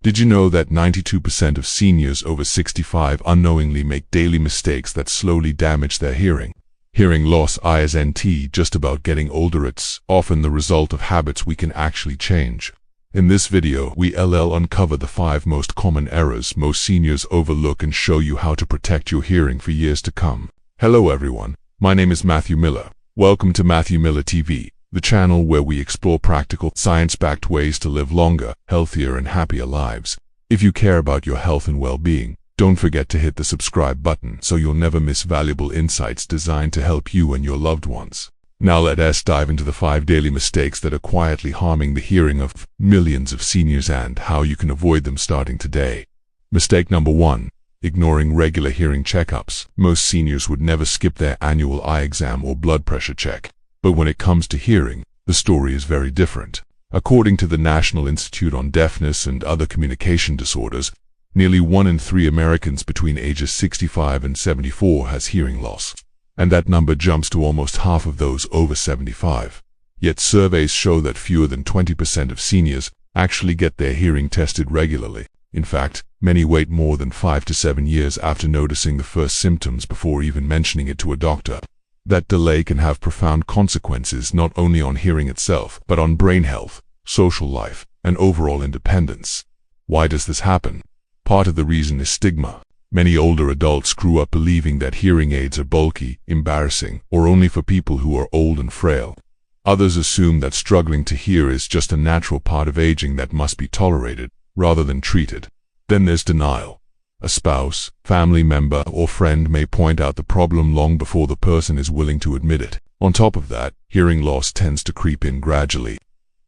Did you know that 92% of seniors over 65 unknowingly make daily mistakes that slowly damage their hearing? Hearing loss isn't just about getting older, it's often the result of habits we can actually change. In this video, we'll uncover the 5 most common errors most seniors overlook and show you how to protect your hearing for years to come. Hello everyone, my name is Matthew Miller. Welcome to Matthew Miller TV, the channel where we explore practical, science-backed ways to live longer, healthier, and happier lives. If you care about your health and well-being, don't forget to hit the subscribe button so you'll never miss valuable insights designed to help you and your loved ones. Now let us dive into the 5 daily mistakes that are quietly harming the hearing of millions of seniors and how you can avoid them starting today. Mistake number 1. Ignoring regular hearing checkups. Most seniors would never skip their annual eye exam or blood pressure check. But when it comes to hearing, the story is very different. According to the National Institute on Deafness and Other Communication Disorders, nearly 1 in 3 Americans between ages 65 and 74 has hearing loss. And that number jumps to almost half of those over 75. Yet surveys show that fewer than 20% of seniors actually get their hearing tested regularly. In fact, many wait more than 5 to 7 years after noticing the first symptoms before even mentioning it to a doctor. That delay can have profound consequences not only on hearing itself, but on brain health, social life, and overall independence. Why does this happen? Part of the reason is stigma. Many older adults grew up believing that hearing aids are bulky, embarrassing, or only for people who are old and frail. Others assume that struggling to hear is just a natural part of aging that must be tolerated, rather than treated. Then there's denial. A spouse, family member, or friend may point out the problem long before the person is willing to admit it. On top of that, hearing loss tends to creep in gradually.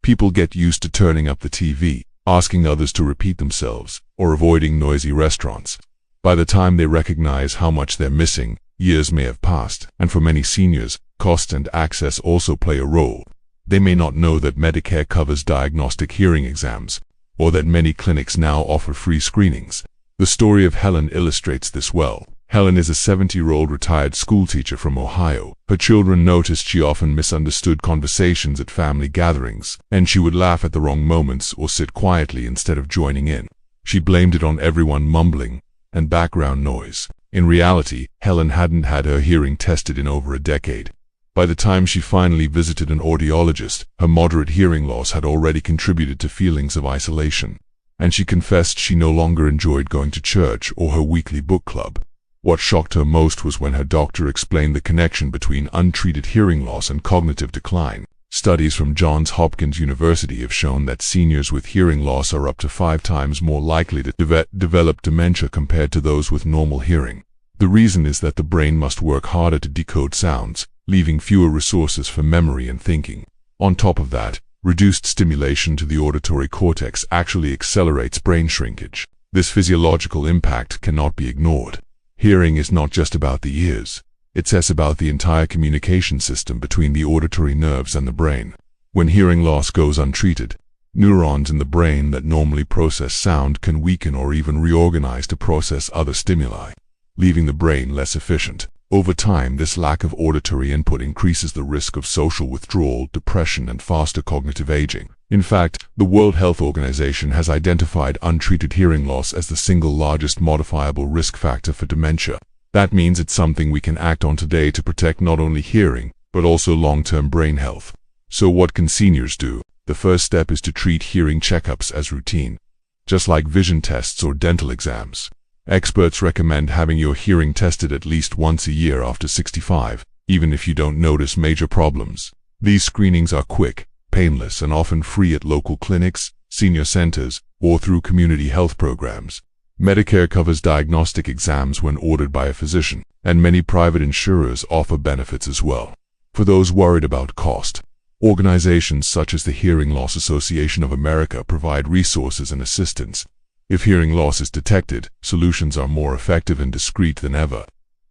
People get used to turning up the TV, asking others to repeat themselves, or avoiding noisy restaurants. By the time they recognize how much they're missing, years may have passed, and for many seniors, cost and access also play a role. They may not know that Medicare covers diagnostic hearing exams, or that many clinics now offer free screenings. The story of Helen illustrates this well. Helen is a 70-year-old retired schoolteacher from Ohio. Her children noticed she often misunderstood conversations at family gatherings, and she would laugh at the wrong moments or sit quietly instead of joining in. She blamed it on everyone mumbling and background noise. In reality, Helen hadn't had her hearing tested in over a decade. By the time she finally visited an audiologist, her moderate hearing loss had already contributed to feelings of isolation, and she confessed she no longer enjoyed going to church or her weekly book club. What shocked her most was when her doctor explained the connection between untreated hearing loss and cognitive decline. Studies from Johns Hopkins University have shown that seniors with hearing loss are up to 5 times more likely to develop dementia compared to those with normal hearing. The reason is that the brain must work harder to decode sounds, leaving fewer resources for memory and thinking. On top of that, reduced stimulation to the auditory cortex actually accelerates brain shrinkage. This physiological impact cannot be ignored. Hearing is not just about the ears. It's about the entire communication system between the auditory nerves and the brain. When hearing loss goes untreated, neurons in the brain that normally process sound can weaken or even reorganize to process other stimuli, leaving the brain less efficient. Over time, this lack of auditory input increases the risk of social withdrawal, depression, and faster cognitive aging. In fact, the World Health Organization has identified untreated hearing loss as the single largest modifiable risk factor for dementia. That means it's something we can act on today to protect not only hearing, but also long-term brain health. So what can seniors do? The first step is to treat hearing checkups as routine. Just like vision tests or dental exams, experts recommend having your hearing tested at least once a year after 65, even if you don't notice major problems. These screenings are quick, painless, and often free at local clinics, senior centers, or through community health programs. Medicare covers diagnostic exams when ordered by a physician, and many private insurers offer benefits as well. For those worried about cost, organizations such as the Hearing Loss Association of America provide resources and assistance. If hearing loss is detected, solutions are more effective and discreet than ever.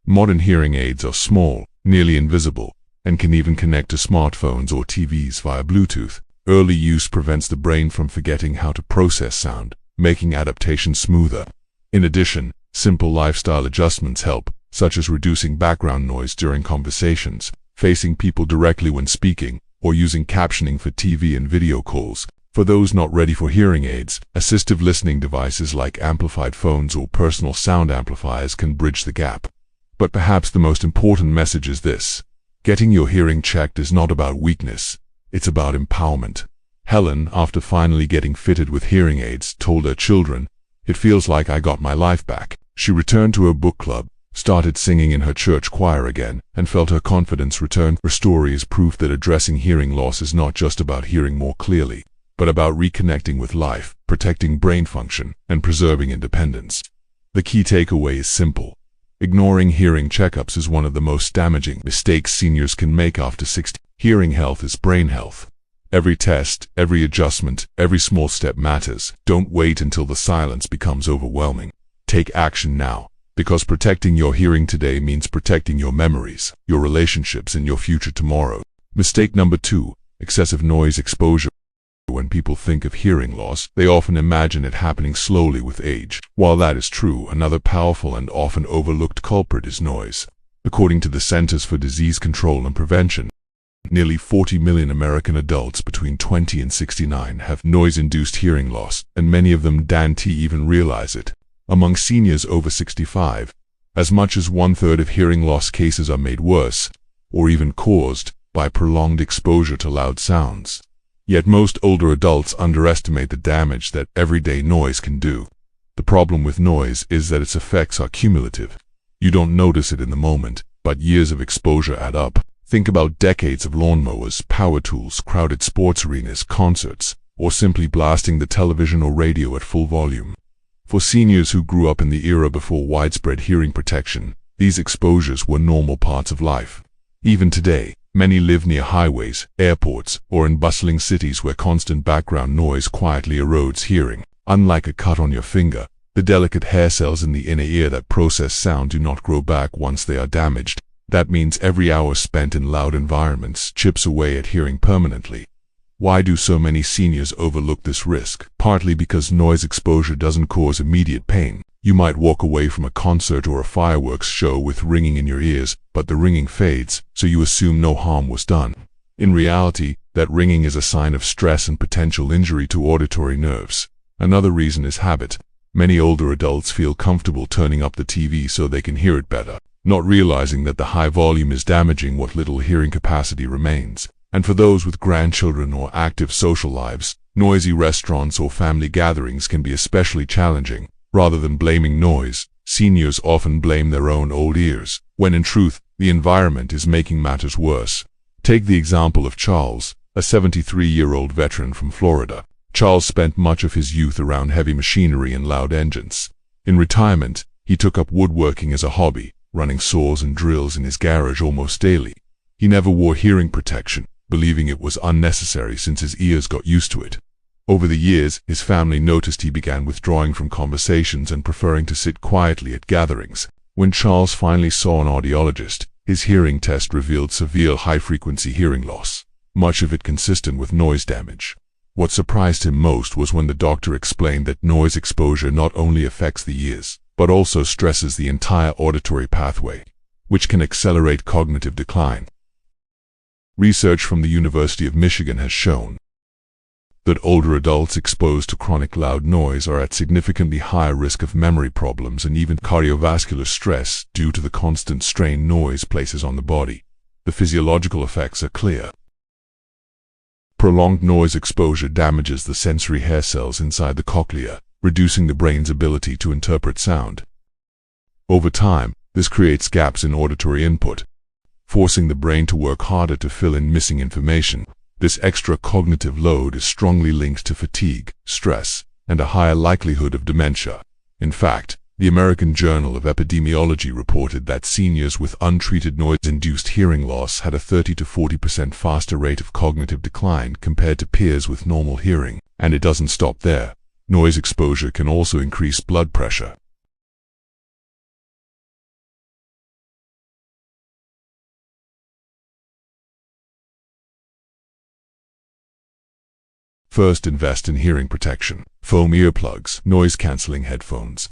Modern hearing aids are small, nearly invisible, and can even connect to smartphones or TVs via Bluetooth. Early use prevents the brain from forgetting how to process sound, making adaptation smoother. In addition, simple lifestyle adjustments help, such as reducing background noise during conversations, facing people directly when speaking, or using captioning for TV and video calls. For those not ready for hearing aids, assistive listening devices like amplified phones or personal sound amplifiers can bridge the gap. But perhaps the most important message is this: getting your hearing checked is not about weakness, it's about empowerment. Helen, after finally getting fitted with hearing aids, told her children, "It feels like I got my life back." She returned to her book club, started singing in her church choir again, and felt her confidence return. Her story is proof that addressing hearing loss is not just about hearing more clearly, but about reconnecting with life, protecting brain function, and preserving independence. The key takeaway is simple. Ignoring hearing checkups is one of the most damaging mistakes seniors can make after 60. Hearing health is brain health. Every test, every adjustment, every small step matters. Don't wait until the silence becomes overwhelming. Take action now, because protecting your hearing today means protecting your memories, your relationships, and your future tomorrow. Mistake number 2, excessive noise exposure. When people think of hearing loss, they often imagine it happening slowly with age. While that is true, another powerful and often overlooked culprit is noise. According to the Centers for Disease Control and Prevention, nearly 40 million American adults between 20 and 69 have noise-induced hearing loss, and many of them don't even realize it. Among seniors over 65, as much as 1/3 of hearing loss cases are made worse, or even caused, by prolonged exposure to loud sounds. Yet most older adults underestimate the damage that everyday noise can do. The problem with noise is that its effects are cumulative. You don't notice it in the moment, but years of exposure add up. Think about decades of lawnmowers, power tools, crowded sports arenas, concerts, or simply blasting the television or radio at full volume. For seniors who grew up in the era before widespread hearing protection, these exposures were normal parts of life. Even today, many live near highways, airports, or in bustling cities where constant background noise quietly erodes hearing. Unlike a cut on your finger, the delicate hair cells in the inner ear that process sound do not grow back once they are damaged. That means every hour spent in loud environments chips away at hearing permanently. Why do so many seniors overlook this risk? Partly because noise exposure doesn't cause immediate pain. You might walk away from a concert or a fireworks show with ringing in your ears, but the ringing fades, so you assume no harm was done. In reality, that ringing is a sign of stress and potential injury to auditory nerves. Another reason is habit. Many older adults feel comfortable turning up the TV so they can hear it better, not realizing that the high volume is damaging what little hearing capacity remains. And for those with grandchildren or active social lives, noisy restaurants or family gatherings can be especially challenging. Rather than blaming noise, seniors often blame their own old ears, when in truth, the environment is making matters worse. Take the example of Charles, a 73-year-old veteran from Florida. Charles spent much of his youth around heavy machinery and loud engines. In retirement, he took up woodworking as a hobby, running saws and drills in his garage almost daily. He never wore hearing protection, believing it was unnecessary since his ears got used to it. Over the years, his family noticed he began withdrawing from conversations and preferring to sit quietly at gatherings. When Charles finally saw an audiologist, his hearing test revealed severe high-frequency hearing loss, much of it consistent with noise damage. What surprised him most was when the doctor explained that noise exposure not only affects the ears, but also stresses the entire auditory pathway, which can accelerate cognitive decline. Research from the University of Michigan has shown that older adults exposed to chronic loud noise are at significantly higher risk of memory problems and even cardiovascular stress due to the constant strain noise places on the body. The physiological effects are clear. Prolonged noise exposure damages the sensory hair cells inside the cochlea, reducing the brain's ability to interpret sound. Over time, this creates gaps in auditory input, forcing the brain to work harder to fill in missing information. This extra cognitive load is strongly linked to fatigue, stress, and a higher likelihood of dementia. In fact, the American Journal of Epidemiology reported that seniors with untreated noise-induced hearing loss had a 30 to 40% faster rate of cognitive decline compared to peers with normal hearing. And it doesn't stop there. Noise exposure can also increase blood pressure. First, invest in hearing protection. Foam earplugs, noise-canceling headphones,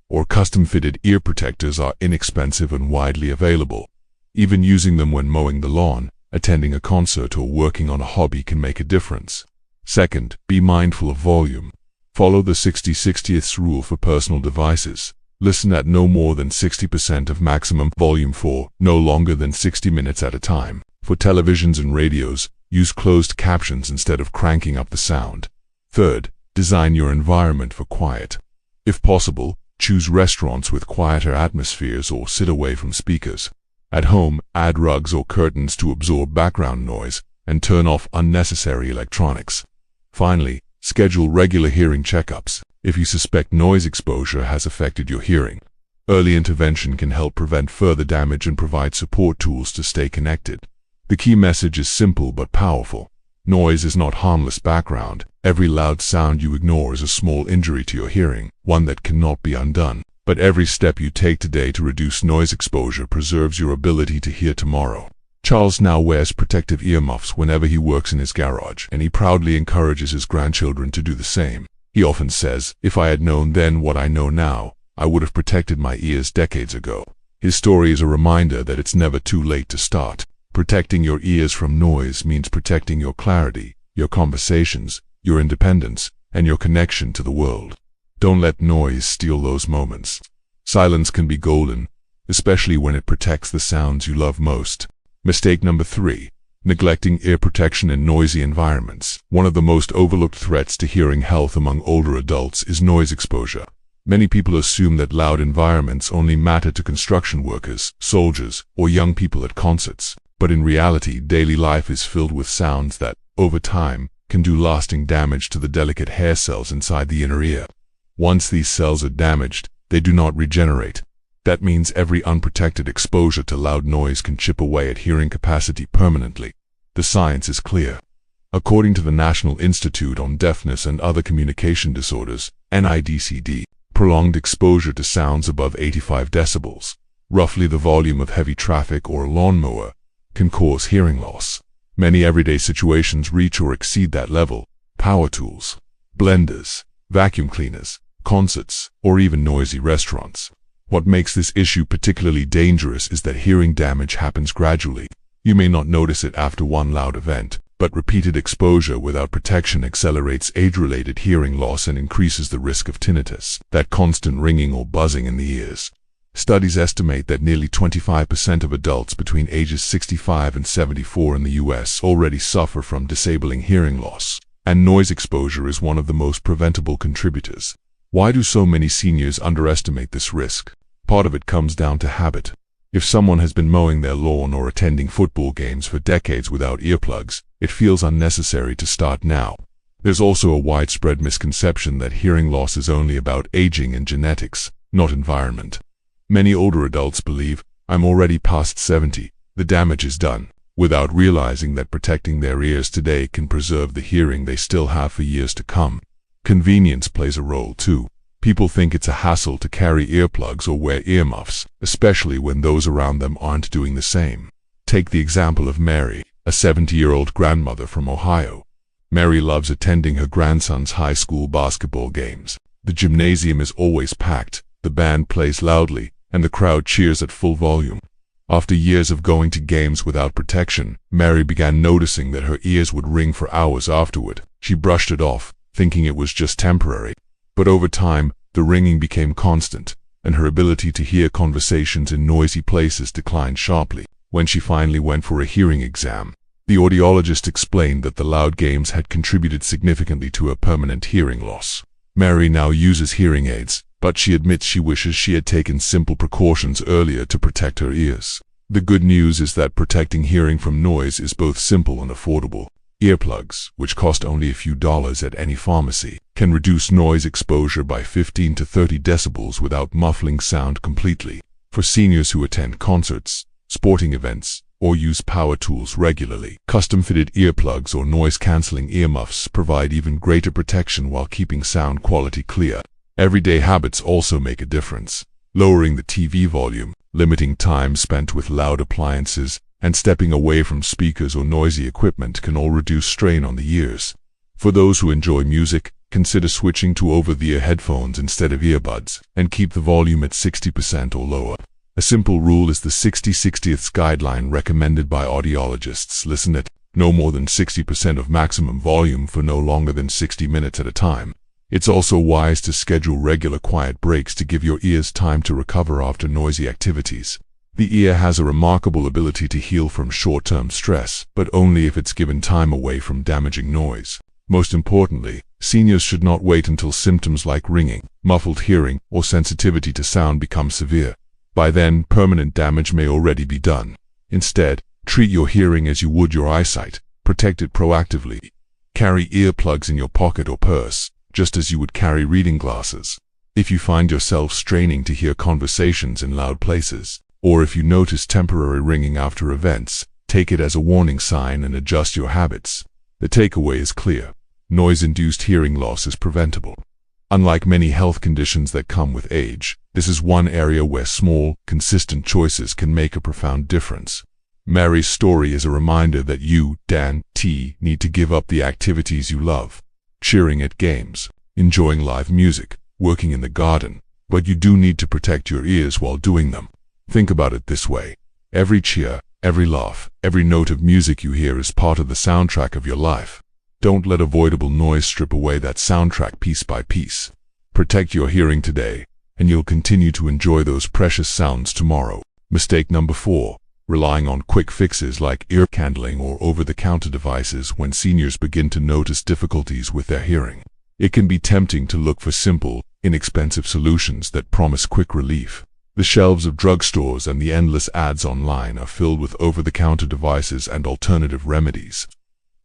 or custom-fitted ear protectors are inexpensive and widely available. Even using them when mowing the lawn, attending a concert, or working on a hobby can make a difference. Second, be mindful of volume. Follow the 60/60th rule for personal devices. Listen at no more than 60% of maximum volume for no longer than 60 minutes at a time. For televisions and radios, use closed captions instead of cranking up the sound. Third, design your environment for quiet. If possible, choose restaurants with quieter atmospheres or sit away from speakers. At home, add rugs or curtains to absorb background noise and turn off unnecessary electronics. Finally, schedule regular hearing checkups if you suspect noise exposure has affected your hearing. Early intervention can help prevent further damage and provide support tools to stay connected. The key message is simple but powerful. Noise is not harmless background. Every loud sound you ignore is a small injury to your hearing, one that cannot be undone. But every step you take today to reduce noise exposure preserves your ability to hear tomorrow. Charles now wears protective earmuffs whenever he works in his garage, and he proudly encourages his grandchildren to do the same. He often says, "If I had known then what I know now, I would have protected my ears decades ago." His story is a reminder that it's never too late to start. Protecting your ears from noise means protecting your clarity, your conversations, your independence, and your connection to the world. Don't let noise steal those moments. Silence can be golden, especially when it protects the sounds you love most. Mistake number 3. Neglecting ear protection in noisy environments. One of the most overlooked threats to hearing health among older adults is noise exposure. Many people assume that loud environments only matter to construction workers, soldiers, or young people at concerts. But in reality, daily life is filled with sounds that, over time, can do lasting damage to the delicate hair cells inside the inner ear. Once these cells are damaged, they do not regenerate. That means every unprotected exposure to loud noise can chip away at hearing capacity permanently. The science is clear. According to the National Institute on Deafness and Other Communication Disorders, NIDCD, prolonged exposure to sounds above 85 decibels, roughly the volume of heavy traffic or a lawnmower, can cause hearing loss. Many everyday situations reach or exceed that level: power tools, blenders, vacuum cleaners, concerts, or even noisy restaurants. What makes this issue particularly dangerous is that hearing damage happens gradually. You may not notice it after one loud event, but repeated exposure without protection accelerates age-related hearing loss and increases the risk of tinnitus, that constant ringing or buzzing in the ears. Studies estimate that nearly 25% of adults between ages 65 and 74 in the US already suffer from disabling hearing loss, and noise exposure is one of the most preventable contributors. Why do so many seniors underestimate this risk? Part of it comes down to habit. If someone has been mowing their lawn or attending football games for decades without earplugs, it feels unnecessary to start now. There's also a widespread misconception that hearing loss is only about aging and genetics, not environment. Many older adults believe, "I'm already past 70, the damage is done," without realizing that protecting their ears today can preserve the hearing they still have for years to come. Convenience plays a role too. People think it's a hassle to carry earplugs or wear earmuffs, especially when those around them aren't doing the same. Take the example of Mary, a 70-year-old grandmother from Ohio. Mary loves attending her grandson's high school basketball games. The gymnasium is always packed, the band plays loudly, and the crowd cheers at full volume. After years of going to games without protection, Mary began noticing that her ears would ring for hours afterward. She brushed it off, thinking it was just temporary. But over time, the ringing became constant, and her ability to hear conversations in noisy places declined sharply. When she finally went for a hearing exam, the audiologist explained that the loud games had contributed significantly to her permanent hearing loss. Mary now uses hearing aids, but she admits she wishes she had taken simple precautions earlier to protect her ears. The good news is that protecting hearing from noise is both simple and affordable. Earplugs, which cost only a few dollars at any pharmacy, can reduce noise exposure by 15 to 30 decibels without muffling sound completely. For seniors who attend concerts, sporting events, or use power tools regularly, custom-fitted earplugs or noise-canceling earmuffs provide even greater protection while keeping sound quality clear. Everyday habits also make a difference. Lowering the TV volume, limiting time spent with loud appliances, and stepping away from speakers or noisy equipment can all reduce strain on the ears. For those who enjoy music, consider switching to over-the-ear headphones instead of earbuds, and keep the volume at 60% or lower. A simple rule is the 60/60th guideline recommended by audiologists. Listen at no more than 60% of maximum volume for no longer than 60 minutes at a time. It's also wise to schedule regular quiet breaks to give your ears time to recover after noisy activities. The ear has a remarkable ability to heal from short-term stress, but only if it's given time away from damaging noise. Most importantly, seniors should not wait until symptoms like ringing, muffled hearing, or sensitivity to sound become severe. By then, permanent damage may already be done. Instead, treat your hearing as you would your eyesight. Protect it proactively. Carry earplugs in your pocket or purse, just as you would carry reading glasses. If you find yourself straining to hear conversations in loud places, or if you notice temporary ringing after events, take it as a warning sign and adjust your habits. The takeaway is clear. Noise-induced hearing loss is preventable. Unlike many health conditions that come with age, this is one area where small, consistent choices can make a profound difference. Mary's story is a reminder that you, Dan T., need to give up the activities you love. Cheering at games, enjoying live music, working in the garden, but you do need to protect your ears while doing them. Think about it this way. Every cheer, every laugh, every note of music you hear is part of the soundtrack of your life. Don't let avoidable noise strip away that soundtrack piece by piece. Protect your hearing today, and you'll continue to enjoy those precious sounds tomorrow. Mistake number 4. Relying on quick fixes like ear candling or over-the-counter devices when seniors begin to notice difficulties with their hearing. It can be tempting to look for simple, inexpensive solutions that promise quick relief. The shelves of drugstores and the endless ads online are filled with over-the-counter devices and alternative remedies.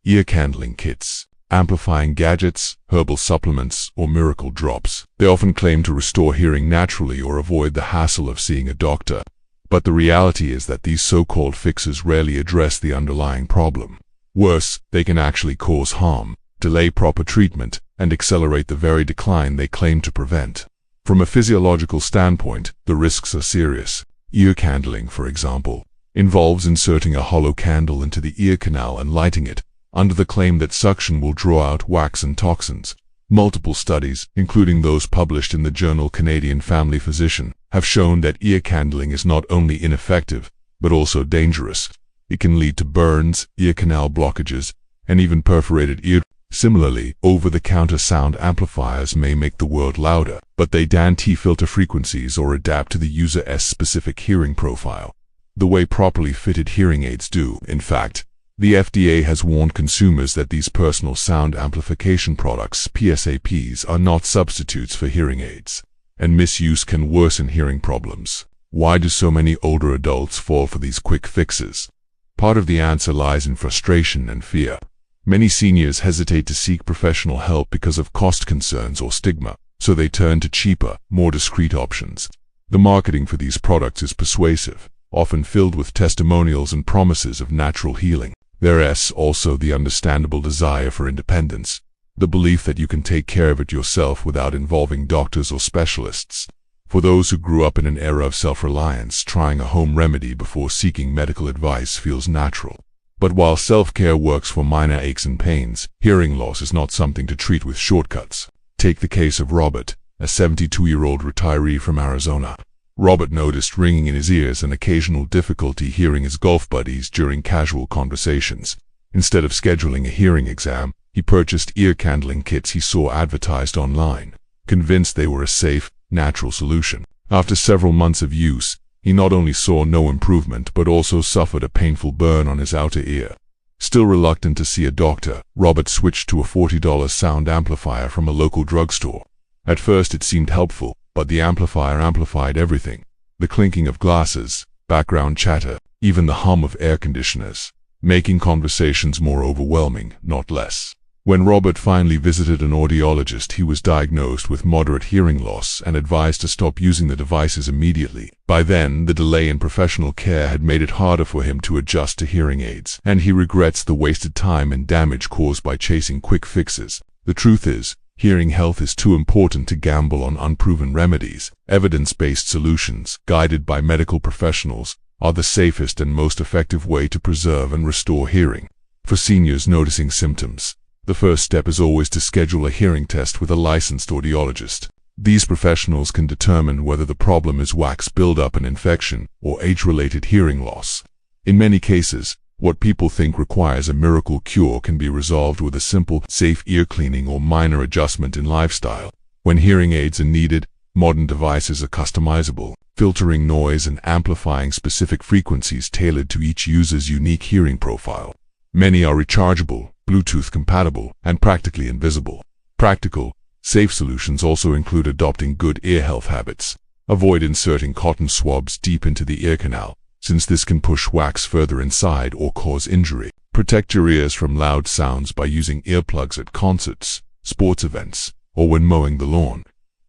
Ear candling kits, amplifying gadgets, herbal supplements, or miracle drops. They often claim to restore hearing naturally or avoid the hassle of seeing a doctor. But the reality is that these so-called fixes rarely address the underlying problem. Worse, they can actually cause harm, delay proper treatment, and accelerate the very decline they claim to prevent. From a physiological standpoint, the risks are serious. Ear candling, for example, involves inserting a hollow candle into the ear canal and lighting it, under the claim that suction will draw out wax and toxins. Multiple studies, including those published in the journal Canadian Family Physician, have shown that ear candling is not only ineffective, but also dangerous. It can lead to burns, ear canal blockages, and even perforated ear. Similarly, over-the-counter sound amplifiers may make the world louder, but they don't filter frequencies or adapt to the user's specific hearing profile, the way properly fitted hearing aids do. In fact, the FDA has warned consumers that these personal sound amplification products, PSAPs, are not substitutes for hearing aids, and misuse can worsen hearing problems. Why do so many older adults fall for these quick fixes? Part of the answer lies in frustration and fear. Many seniors hesitate to seek professional help because of cost concerns or stigma, so they turn to cheaper, more discreet options. The marketing for these products is persuasive, often filled with testimonials and promises of natural healing. There is also the understandable desire for independence, the belief that you can take care of it yourself without involving doctors or specialists. For those who grew up in an era of self-reliance, trying a home remedy before seeking medical advice feels natural. But while self-care works for minor aches and pains, hearing loss is not something to treat with shortcuts. Take the case of Robert, a 72-year-old retiree from Arizona. Robert noticed ringing in his ears and occasional difficulty hearing his golf buddies during casual conversations. Instead of scheduling a hearing exam, he purchased ear candling kits he saw advertised online, convinced they were a safe, natural solution. After several months of use, he not only saw no improvement but also suffered a painful burn on his outer ear. Still reluctant to see a doctor, Robert switched to a $40 sound amplifier from a local drugstore. At first it seemed helpful, but the amplifier amplified everything. The clinking of glasses, background chatter, even the hum of air conditioners, making conversations more overwhelming, not less. When Robert finally visited an audiologist, he was diagnosed with moderate hearing loss and advised to stop using the devices immediately. By then, the delay in professional care had made it harder for him to adjust to hearing aids, and he regrets the wasted time and damage caused by chasing quick fixes. The truth is, hearing health is too important to gamble on unproven remedies. Evidence-based solutions, guided by medical professionals, are the safest and most effective way to preserve and restore hearing. For seniors noticing symptoms, the first step is always to schedule a hearing test with a licensed audiologist. These professionals can determine whether the problem is wax buildup and infection or age-related hearing loss. In many cases, What people think requires a miracle cure can be resolved with a simple, safe ear cleaning or minor adjustment in lifestyle. When hearing aids are needed, modern devices are customizable, filtering noise and amplifying specific frequencies tailored to each user's unique hearing profile. Many are rechargeable, Bluetooth compatible, and practically invisible. Practical, safe solutions also include adopting good ear health habits. Avoid inserting cotton swabs deep into the ear canal, since this can push wax further inside or cause injury. Protect your ears from loud sounds by using earplugs at concerts, sports events, or when mowing the lawn.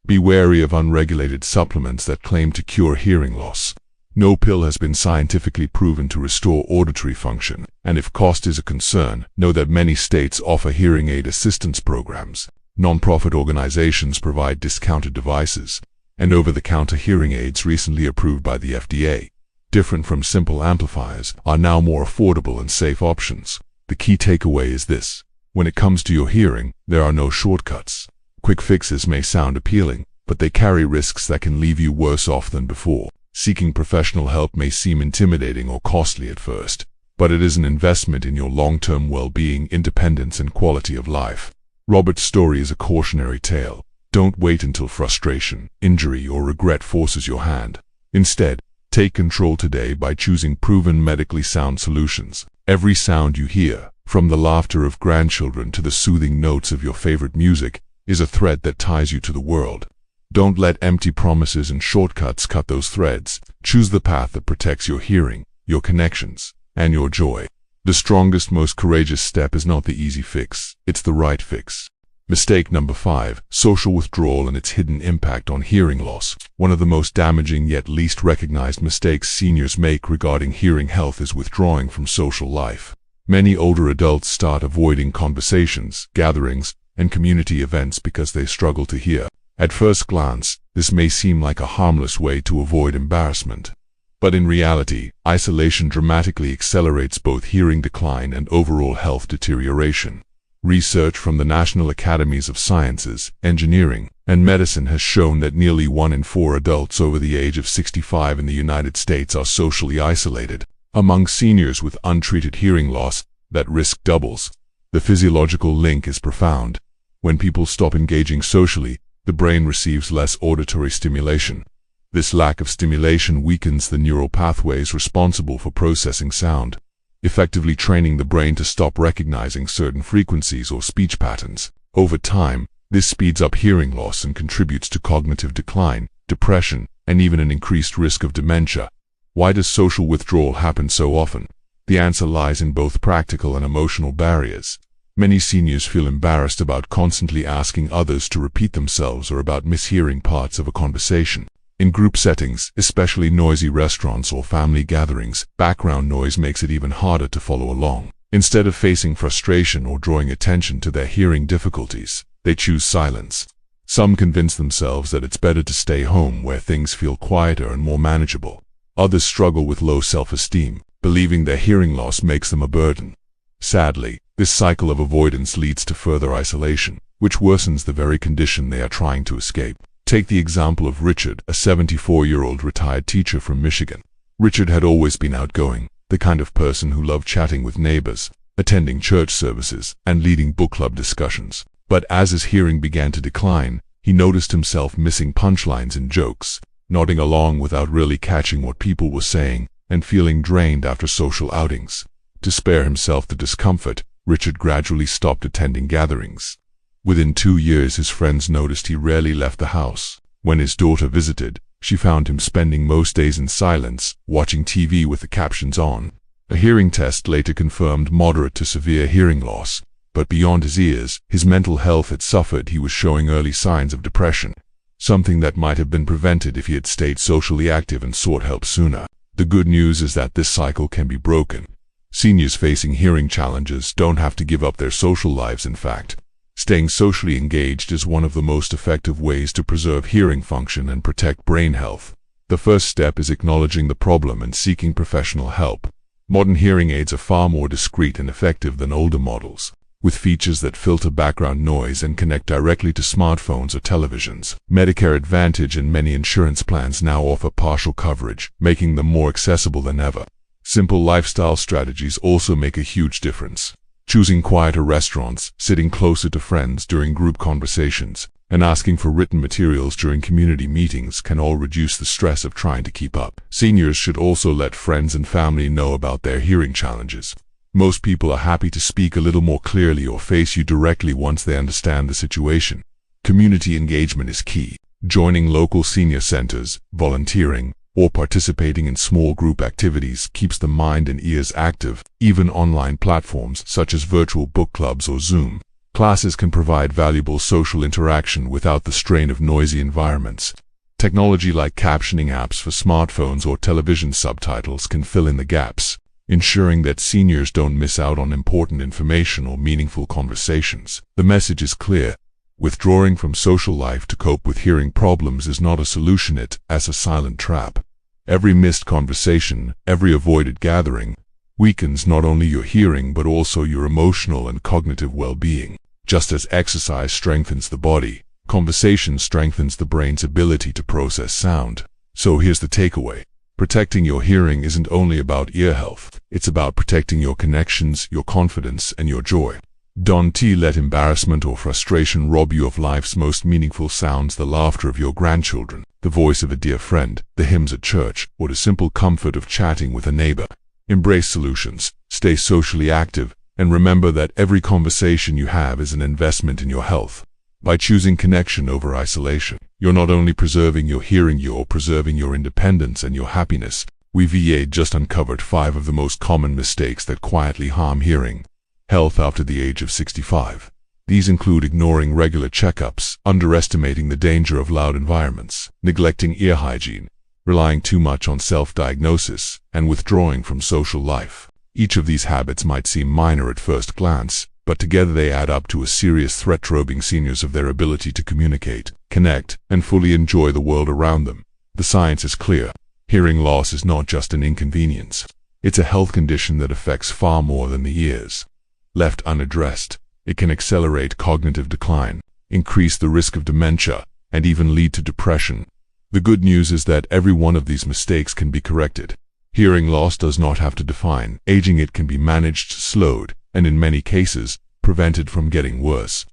Be wary of unregulated supplements that claim to cure hearing loss. No pill has been scientifically proven to restore auditory function, and if cost is a concern, know that many states offer hearing aid assistance programs. Non-profit organizations provide discounted devices, and over-the-counter hearing aids recently approved by the FDA, different from simple amplifiers, are now more affordable and safe options. The key takeaway is this: when it comes to your hearing, there are no shortcuts. Quick fixes may sound appealing, but they carry risks that can leave you worse off than before. Seeking professional help may seem intimidating or costly at first, but it is an investment in your long-term well-being, independence, and quality of life. Robert's story is a cautionary tale. Don't wait until frustration, injury, or regret forces your hand. Instead, take control today by choosing proven medically sound solutions. Every sound you hear, from the laughter of grandchildren to the soothing notes of your favorite music, is a thread that ties you to the world. Don't let empty promises and shortcuts cut those threads. Choose the path that protects your hearing, your connections, and your joy. The strongest, most courageous step is not the easy fix, it's the right fix. Mistake number 5, social withdrawal and its hidden impact on hearing loss. One of the most damaging yet least recognized mistakes seniors make regarding hearing health is withdrawing from social life. Many older adults start avoiding conversations, gatherings, and community events because they struggle to hear. At first glance, this may seem like a harmless way to avoid embarrassment. But in reality, isolation dramatically accelerates both hearing decline and overall health deterioration. Research from the National Academies of Sciences, Engineering, and Medicine has shown that nearly 1 in 4 adults over the age of 65 in the United States are socially isolated. Among seniors with untreated hearing loss, that risk doubles. The physiological link is profound. When people stop engaging socially, the brain receives less auditory stimulation. This lack of stimulation weakens the neural pathways responsible for processing sound, effectively training the brain to stop recognizing certain frequencies or speech patterns. Over time, this speeds up hearing loss and contributes to cognitive decline, depression, and even an increased risk of dementia. Why does social withdrawal happen so often? The answer lies in both practical and emotional barriers. Many seniors feel embarrassed about constantly asking others to repeat themselves or about mishearing parts of a conversation. In group settings, especially noisy restaurants or family gatherings, background noise makes it even harder to follow along. Instead of facing frustration or drawing attention to their hearing difficulties, they choose silence. Some convince themselves that it's better to stay home where things feel quieter and more manageable. Others struggle with low self-esteem, believing their hearing loss makes them a burden. Sadly, this cycle of avoidance leads to further isolation, which worsens the very condition they are trying to escape. Take the example of Richard, a 74-year-old retired teacher from Michigan. Richard had always been outgoing, the kind of person who loved chatting with neighbors, attending church services, and leading book club discussions. But as his hearing began to decline, he noticed himself missing punchlines and jokes, nodding along without really catching what people were saying, and feeling drained after social outings. To spare himself the discomfort, Richard gradually stopped attending gatherings. Within 2 years, his friends noticed he rarely left the house. When his daughter visited, she found him spending most days in silence, watching TV with the captions on. A hearing test later confirmed moderate to severe hearing loss, but beyond his ears, his mental health had suffered. He was showing early signs of depression, something that might have been prevented if he had stayed socially active and sought help sooner. The good news is that this cycle can be broken. Seniors facing hearing challenges don't have to give up their social lives. In fact, staying socially engaged is one of the most effective ways to preserve hearing function and protect brain health. The first step is acknowledging the problem and seeking professional help. Modern hearing aids are far more discreet and effective than older models, with features that filter background noise and connect directly to smartphones or televisions. Medicare Advantage and many insurance plans now offer partial coverage, making them more accessible than ever. Simple lifestyle strategies also make a huge difference. Choosing quieter restaurants, sitting closer to friends during group conversations, and asking for written materials during community meetings can all reduce the stress of trying to keep up. Seniors should also let friends and family know about their hearing challenges. Most people are happy to speak a little more clearly or face you directly once they understand the situation. Community engagement is key. Joining local senior centers, volunteering, or participating in small group activities keeps the mind and ears active. Even online platforms such as virtual book clubs or Zoom classes can provide valuable social interaction without the strain of noisy environments. Technology like captioning apps for smartphones or television subtitles can fill in the gaps, ensuring that seniors don't miss out on important information or meaningful conversations. The message is clear. Withdrawing from social life to cope with hearing problems is not a solution, it is a silent trap. Every missed conversation, every avoided gathering, weakens not only your hearing but also your emotional and cognitive well-being. Just as exercise strengthens the body, conversation strengthens the brain's ability to process sound. So here's the takeaway. Protecting your hearing isn't only about ear health, it's about protecting your connections, your confidence, and your joy. Don't let embarrassment or frustration rob you of life's most meaningful sounds, the laughter of your grandchildren, the voice of a dear friend, the hymns at church, or the simple comfort of chatting with a neighbor. Embrace solutions, stay socially active, and remember that every conversation you have is an investment in your health. By choosing connection over isolation, you're not only preserving your hearing, you're preserving your independence and your happiness. We've just uncovered 5 of the most common mistakes that quietly harm hearing health after the age of 65. These include ignoring regular checkups, underestimating the danger of loud environments, neglecting ear hygiene, relying too much on self-diagnosis, and withdrawing from social life. Each of these habits might seem minor at first glance, but together they add up to a serious threat, robbing seniors of their ability to communicate, connect, and fully enjoy the world around them. The science is clear. Hearing loss is not just an inconvenience. It's a health condition that affects far more than the ears. Left unaddressed, it can accelerate cognitive decline, increase the risk of dementia, and even lead to depression. The good news is that every one of these mistakes can be corrected. Hearing loss does not have to define aging. It can be managed, slowed, and in many cases, prevented from getting worse.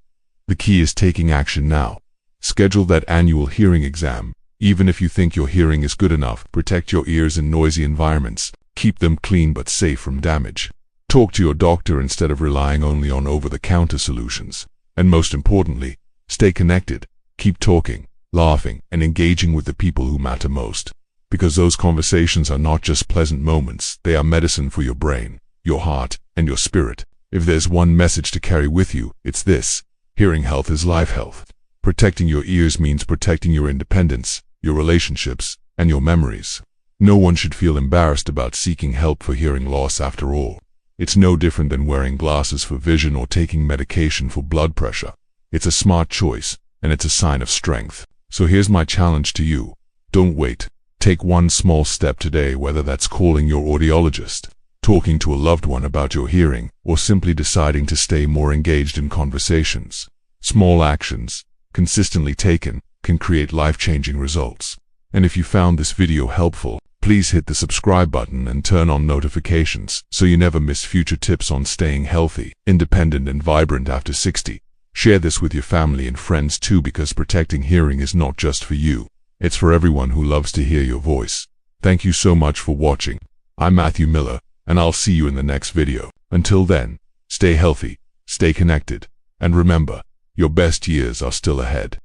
The key is taking action now. Schedule that annual hearing exam. Even if you think your hearing is good enough, protect your ears in noisy environments. Keep them clean but safe from damage. Talk to your doctor instead of relying only on over-the-counter solutions. And most importantly, stay connected. Keep talking, laughing, and engaging with the people who matter most. Because those conversations are not just pleasant moments, they are medicine for your brain, your heart, and your spirit. If there's one message to carry with you, it's this: hearing health is life health. Protecting your ears means protecting your independence, your relationships, and your memories. No one should feel embarrassed about seeking help for hearing loss after all. It's no different than wearing glasses for vision or taking medication for blood pressure. It's a smart choice, and it's a sign of strength. So here's my challenge to you. Don't wait. Take one small step today, whether that's calling your audiologist, talking to a loved one about your hearing, or simply deciding to stay more engaged in conversations. Small actions, consistently taken, can create life-changing results. And if you found this video helpful, please hit the subscribe button and turn on notifications so you never miss future tips on staying healthy, independent, and vibrant after 60. Share this with your family and friends too, because protecting hearing is not just for you. It's for everyone who loves to hear your voice. Thank you so much for watching. I'm Matthew Miller, and I'll see you in the next video. Until then, stay healthy, stay connected, and remember, your best years are still ahead.